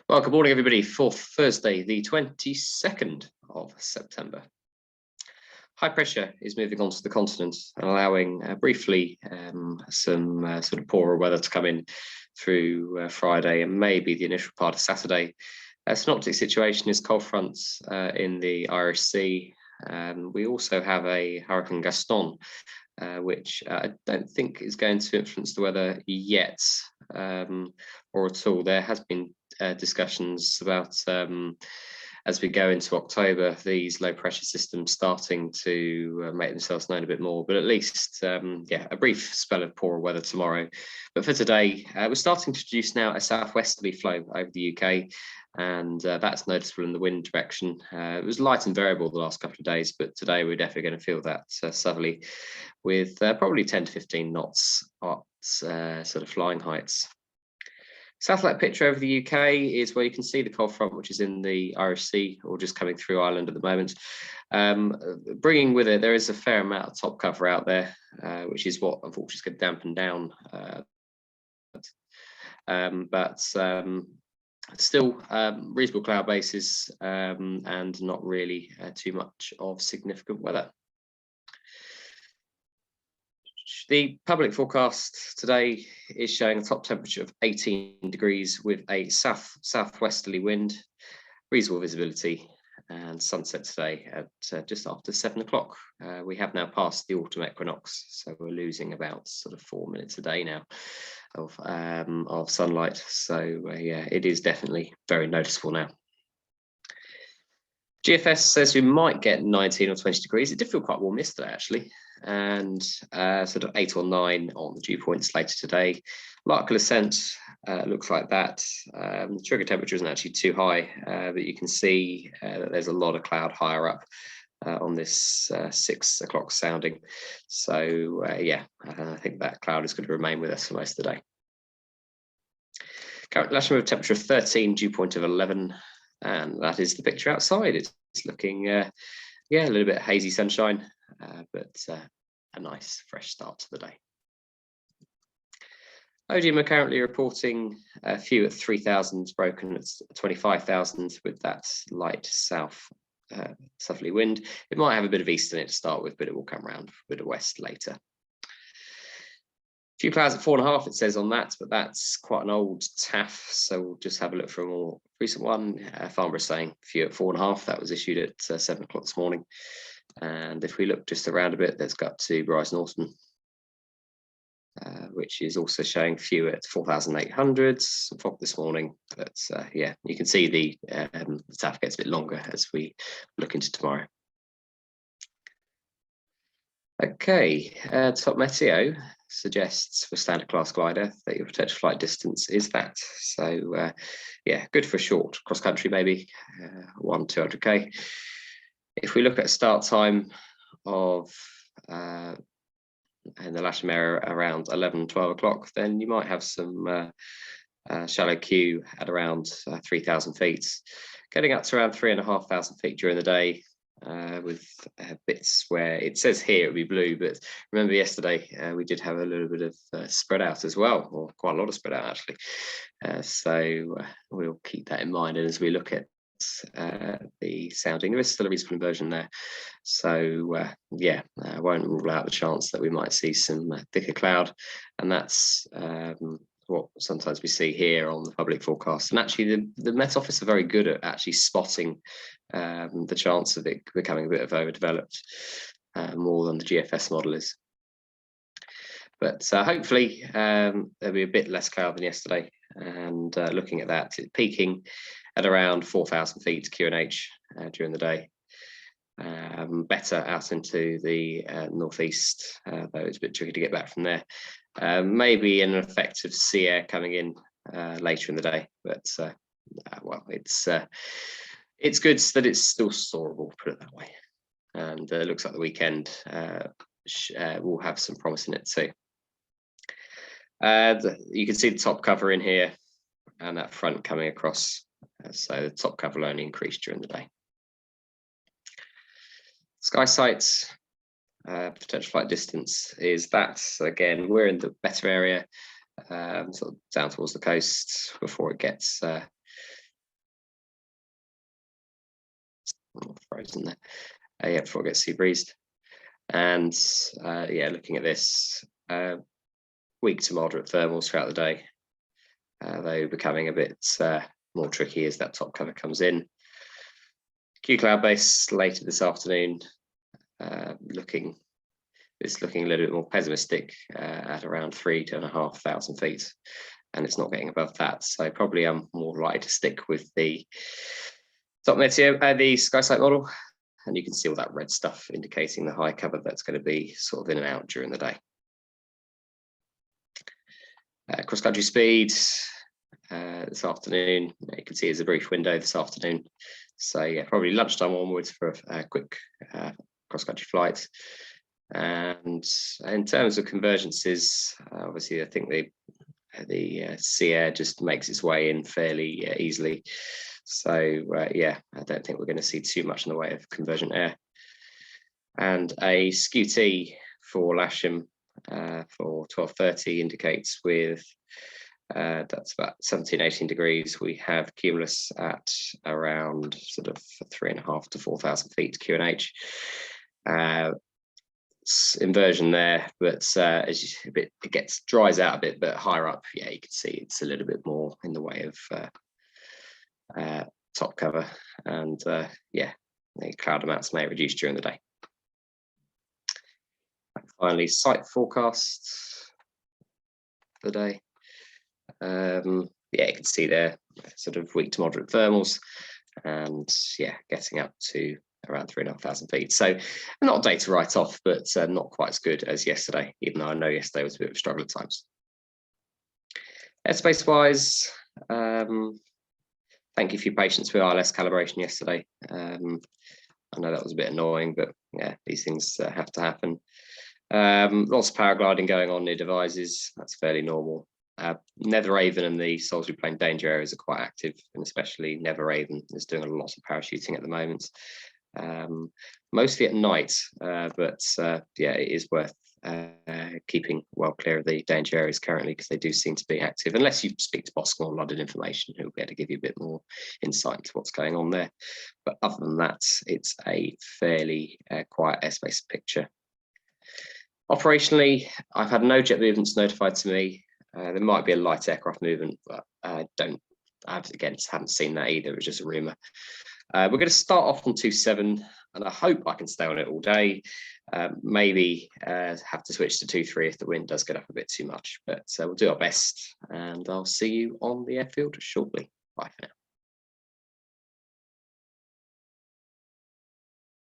Well, good morning, everybody, for Thursday, the 22nd of September. High pressure is moving onto the continent and allowing briefly some sort of poorer weather to come in through Friday and maybe the initial part of Saturday. Synoptic situation is cold fronts in the Irish Sea. We also have a Hurricane Gaston, which I don't think is going to influence the weather yet, or at all. There has been discussions about as we go into October, these low pressure systems starting to make themselves known a bit more, but at least, a brief spell of poorer weather tomorrow. But for today, we're starting to produce now a southwesterly flow over the UK, and that's noticeable in the wind direction. It was light and variable the last couple of days, but today we're definitely going to feel that southerly with probably 10 to 15 knots at sort of flying heights. Satellite picture over the UK is where you can see the cold front, which is in the Irish Sea or just coming through Ireland at the moment. Bringing with it, there is a fair amount of top cover out there, which is what unfortunately is going to dampen down. Still reasonable cloud bases and not really too much of significant weather. The public forecast today is showing a top temperature of 18 degrees with a southwesterly wind, reasonable visibility, and sunset today at just after 7 o'clock. We have now passed the autumn equinox, so we're losing about sort of 4 minutes a day now of sunlight. So yeah, it is definitely very noticeable now. GFS says we might get 19 or 20 degrees. It did feel quite warm yesterday, actually, and sort of 8 or 9 on the dew points later today. Larkhill ascent looks like that. The trigger temperature isn't actually too high, but you can see that there's a lot of cloud higher up on this 6 o'clock sounding. So yeah, I think that cloud is going to remain with us for most of the day. Current Lasham with a temperature of 13, dew point of 11. And that is the picture outside. It's looking, a little bit hazy sunshine, but a nice fresh start to the day. ODM are currently reporting a few at 3,000, broken at 25,000 with that light southerly wind. It might have a bit of east in it to start with, but it will come around a bit of west later. Few clouds at 4.5, it says on that, but that's quite an old TAF, so we'll just have a look for a more recent one. Farnborough is saying few at 4.5, that was issued at 7 o'clock this morning. And if we look just around a bit, let's go up to Bryce Norton, which is also showing few at 4,800 this morning. But yeah, you can see the TAF gets a bit longer as we look into tomorrow. Okay, top meteo suggests for standard class glider that your potential flight distance is that. So yeah, good for a short cross country, maybe 200k. If we look at start time of in the Lasham area around 12 o'clock, then you might have some shallow queue at around 3,000 feet, getting up to around 3,500 feet during the day. With bits where it says here it would be blue, but remember yesterday we did have a little bit of spread out as well, or quite a lot of spread out actually. So we'll keep that in mind, and as we look at the sounding, there is still a reasonable inversion there. So yeah, I won't rule out the chance that we might see some thicker cloud, and that's what sometimes we see here on the public forecast. And actually the Met Office are very good at actually spotting the chance of it becoming a bit of overdeveloped, more than the GFS model is. But hopefully there'll be a bit less cloud than yesterday, and looking at that, it's peaking at around 4,000 feet QNH during the day. Better out into the northeast, though it's a bit tricky to get back from there. Maybe an effect of sea air coming in later in the day, but well, it's good that it's still storable, put it that way. And it looks like the weekend will have some promise in it too. You can see the top cover in here and that front coming across. So the top cover will only increase during the day. Sky sights, potential flight distance is that. So again, we're in the better area, sort of down towards the coast before it gets frozen there. Yeah, before it gets sea breezed. And yeah, looking at this, weak to moderate thermals throughout the day, though becoming a bit more tricky as that top cover comes in. Q cloud base later this afternoon, looking a little bit more pessimistic at around 3,500 feet, and it's not getting above that. So probably I'm more likely to stick with the top meteo, the SkySight model, and you can see all that red stuff indicating the high cover that's going to be sort of in and out during the day. Cross-country speed this afternoon, you can see there's a brief window this afternoon. So yeah, probably lunchtime onwards for a quick cross-country flight. And in terms of convergences, obviously I think the sea air just makes its way in fairly easily. So yeah, I don't think we're going to see too much in the way of convergent air. And a SKU-T for Lasham for 12:30 indicates with that's about 17, 18 degrees. We have cumulus at around sort of 3,500 to 4,000 feet QNH. Inversion there, but as it dries out a bit, but higher up, yeah, you can see it's a little bit more in the way of top cover, and yeah, the cloud amounts may reduce during the day. And finally, site forecasts for the day. Yeah, you can see there sort of weak to moderate thermals, and yeah, getting up to around 3,500 feet. So not a day to write off, but not quite as good as yesterday, even though I know yesterday was a bit of a struggle at times. Airspace wise, thank you for your patience with ILS calibration yesterday. I know that was a bit annoying, but yeah, these things have to happen. Lots of paragliding going on near Devizes, that's fairly normal. Netheravon and the Salisbury Plain danger areas are quite active, and especially Netheravon is doing a lot of parachuting at the moment. Mostly at night, but yeah, it is worth keeping well clear of the danger areas currently, because they do seem to be active, unless you speak to Boscombe or London Information, who will be able to give you a bit more insight into what's going on there. But other than that, it's a fairly quiet airspace picture. Operationally, I've had no jet movements notified to me. There might be a light aircraft movement, but I haven't seen that either. It was just a rumour. We're going to start off on 2.7, and I hope I can stay on it all day. Maybe have to switch to 2.3 if the wind does get up a bit too much, but we'll do our best, and I'll see you on the airfield shortly. Bye for now.